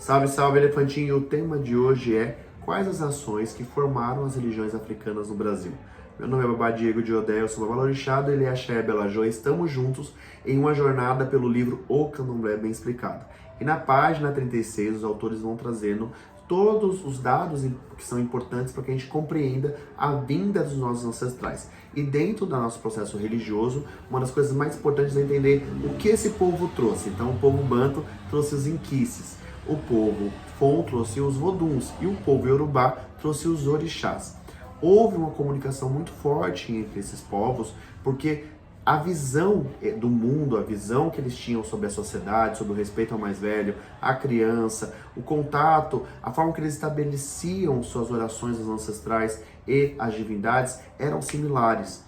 Salve, salve, elefantinho! O tema de hoje é quais as ações que formaram as religiões africanas no Brasil. Meu nome é Babá Diego de Odé, eu sou Babalorixá, ele é Axé Belajô. Estamos juntos em uma jornada pelo livro O Candomblé Bem Explicado. E na página 36, os autores vão trazendo todos os dados que são importantes para que a gente compreenda a vinda dos nossos ancestrais. E dentro do nosso processo religioso, uma das coisas mais importantes é entender o que esse povo trouxe. Então, o povo Banto trouxe os inquices, o povo Fon trouxe os voduns e o povo Yorubá trouxe os orixás. Houve uma comunicação muito forte entre esses povos, porque a visão do mundo, a visão que eles tinham sobre a sociedade, sobre o respeito ao mais velho, à criança, o contato, a forma que eles estabeleciam suas orações aos ancestrais e às divindades eram similares.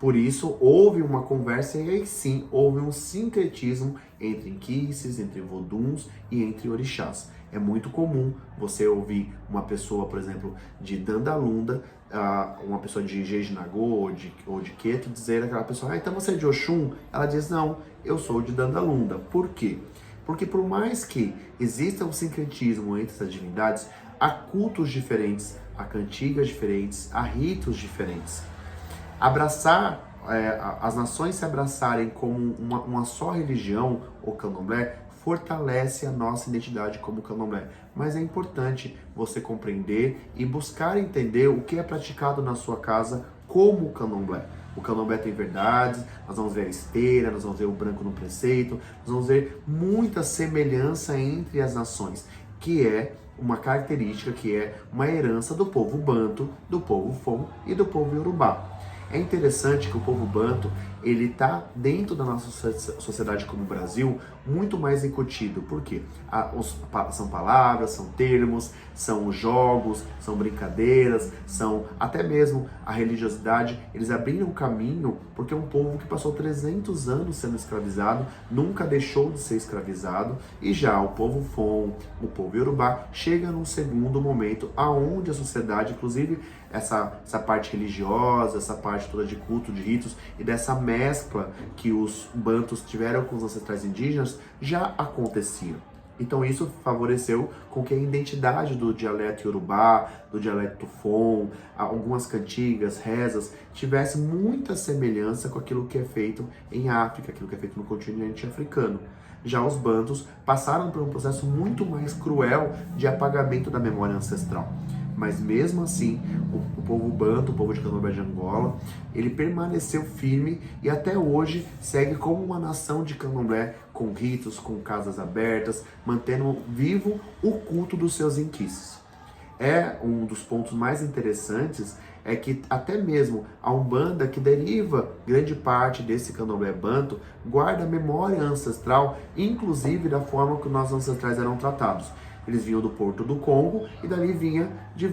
Por isso, houve uma conversa e aí sim, houve um sincretismo entre inquices, entre voduns e entre orixás. É muito comum você ouvir uma pessoa, por exemplo, de Dandalunda, uma pessoa de Jejinagô ou de Queto, dizer àquela pessoa, então você é de Oxum? Ela diz, não, eu sou de Dandalunda. Por quê? Porque por mais que exista um sincretismo entre essas divindades, há cultos diferentes, há cantigas diferentes, há ritos diferentes. As nações se abraçarem como uma só religião, o candomblé, fortalece a nossa identidade como candomblé. Mas é importante você compreender e buscar entender o que é praticado na sua casa como candomblé. O candomblé tem verdades, nós vamos ver a esteira, nós vamos ver o branco no preceito, nós vamos ver muita semelhança entre as nações, que é uma característica, que é uma herança do povo Banto, do povo Fon e do povo Yorubá. É interessante que o povo Banto, ele está dentro da nossa sociedade como o Brasil, muito mais incutido. Por quê? São palavras, são termos, são jogos, são brincadeiras, são até mesmo a religiosidade. Eles abriram caminho porque é um povo que passou 300 anos sendo escravizado, nunca deixou de ser escravizado. E já o povo Fon, o povo Yorubá, chega num segundo momento aonde a sociedade, inclusive essa parte religiosa, essa parte toda de culto, de ritos e dessa mescla que os bantos tiveram com os ancestrais indígenas já acontecia. Então isso favoreceu com que a identidade do dialeto Yorubá, do dialeto Fon, algumas cantigas, rezas, tivesse muita semelhança com aquilo que é feito em África, aquilo que é feito no continente africano. Já os bantos passaram por um processo muito mais cruel de apagamento da memória ancestral. Mas mesmo assim, o povo Banto, o povo de Candomblé de Angola, ele permaneceu firme e até hoje segue como uma nação de Candomblé, com ritos, com casas abertas, mantendo vivo o culto dos seus inquices. Um dos pontos mais interessantes é que até mesmo a Umbanda, que deriva grande parte desse Candomblé Banto, guarda a memória ancestral, inclusive da forma que nossos ancestrais eram tratados. Eles vinham do Porto do Congo e dali vinha de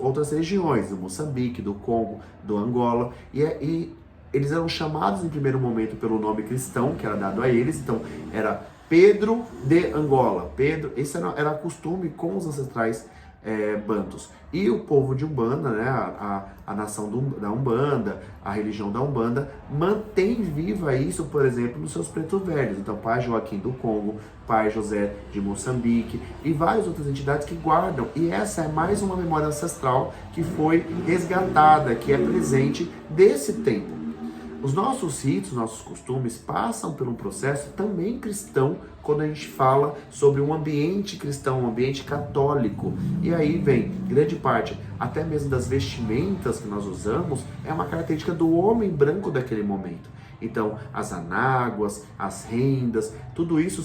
outras regiões, do Moçambique, do Congo, do Angola, e eles eram chamados em primeiro momento pelo nome cristão, que era dado a eles, então era Pedro de Angola. Esse era costume com os ancestrais bantos. E o povo de Umbanda, né, a nação da Umbanda, a religião da Umbanda, mantém viva isso, por exemplo, nos seus pretos velhos. Então, Pai Joaquim do Congo, Pai José de Moçambique e várias outras entidades que guardam. E essa é mais uma memória ancestral que foi resgatada, que é presente desse tempo. Os nossos ritos, nossos costumes passam por um processo também cristão quando a gente fala sobre um ambiente cristão, um ambiente católico. E aí vem grande parte, até mesmo das vestimentas que nós usamos, é uma característica do homem branco daquele momento. Então, as anáguas, as rendas, tudo isso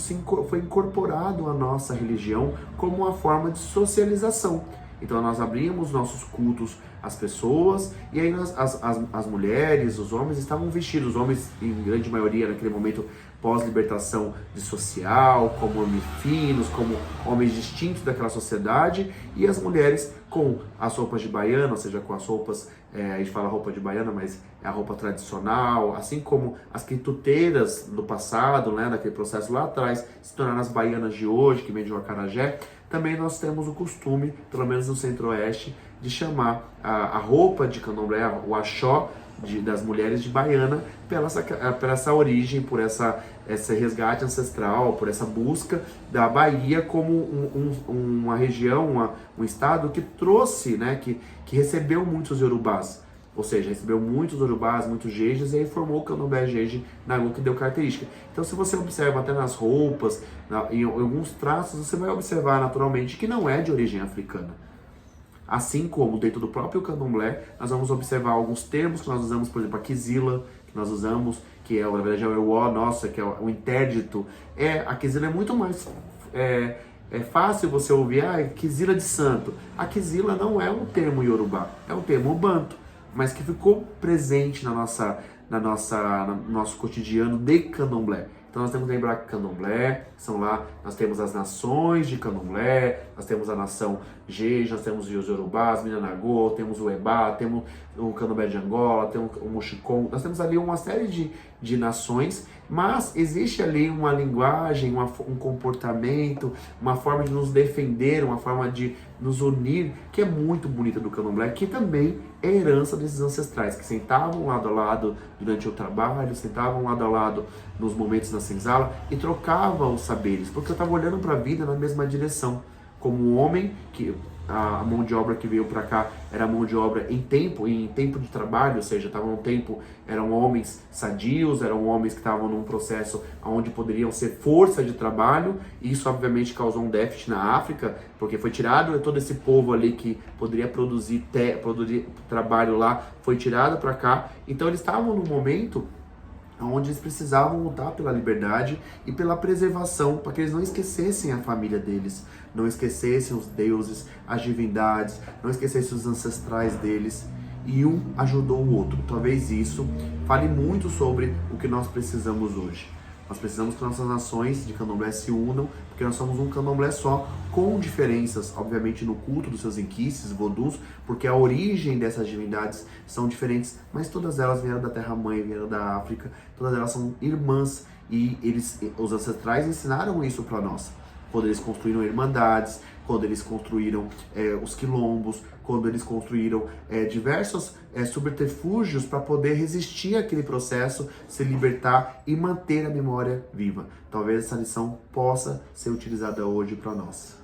foi incorporado à nossa religião como uma forma de socialização. Então nós abrimos nossos cultos às pessoas e aí as mulheres, os homens estavam vestidos, os homens em grande maioria naquele momento pós-libertação de social, como homens finos, como homens distintos daquela sociedade, e as mulheres com as roupas de baiana, ou seja, com as roupas, a gente fala roupa de baiana, mas é a roupa tradicional, assim como as quituteiras do passado, né, daquele processo lá atrás, se tornaram as baianas de hoje, que vem de um acarajé. Também nós temos o costume, pelo menos no centro-oeste, de chamar a roupa de candomblé, o axó das mulheres de baiana, pela essa origem, por essa esse resgate ancestral, por essa busca da Bahia como uma região, um estado que trouxe, né, que recebeu muitos Yorubás. Ou seja, recebeu muitos Yorubás, muitos Jejes, e aí formou o Candomblé Jeje Nagô, que deu característica. Então, se você observa até nas roupas, em alguns traços, você vai observar naturalmente que não é de origem africana. Assim como dentro do próprio Candomblé, nós vamos observar alguns termos que nós usamos, por exemplo, a Kizila, que nós usamos, que é, na verdade, é o Ewo, nossa, que é o interdito. A Kizila é muito mais... É fácil você ouvir, Kizila de santo. A Kizila não é um termo iorubá, é um termo banto, mas que ficou presente no nosso cotidiano de Candomblé. Então nós temos que lembrar que Candomblé, são lá, nós temos as nações de Candomblé, nós temos a nação Jeje, nós temos os Yorubás, Minanagô, temos o Ebá, temos o Candomblé de Angola, temos o Mochicon, nós temos ali uma série de nações, mas existe ali uma linguagem, um comportamento, uma forma de nos defender, uma forma de nos unir, que é muito bonita do Candomblé, que também é herança desses ancestrais, que sentavam lado a lado durante o trabalho, sentavam lado a lado nos momentos na senzala e trocavam os saberes, porque eu estava olhando para a vida na mesma direção. Como um homem, que a mão de obra que veio para cá era mão de obra em tempo de trabalho, ou seja, estavam num tempo, eram homens sadios, eram homens que estavam num processo onde poderiam ser força de trabalho, e isso obviamente causou um déficit na África, porque foi tirado todo esse povo ali que poderia produzir trabalho lá, foi tirado para cá, então eles estavam num momento onde eles precisavam lutar pela liberdade e pela preservação, para que eles não esquecessem a família deles, não esquecessem os deuses, as divindades, não esquecessem os ancestrais deles, e um ajudou o outro. Talvez isso fale muito sobre o que nós precisamos hoje. Nós precisamos que nossas nações de Candomblé se unam, porque nós somos um Candomblé só, com diferenças, obviamente, no culto dos seus inquices, vodus, porque a origem dessas divindades são diferentes, mas todas elas vieram da Terra-mãe, vieram da África, todas elas são irmãs, e os ancestrais ensinaram isso para nós. Quando eles construíram irmandades, quando eles construíram os quilombos, quando eles construíram diversos subterfúgios para poder resistir àquele processo, se libertar e manter a memória viva. Talvez essa lição possa ser utilizada hoje para nós.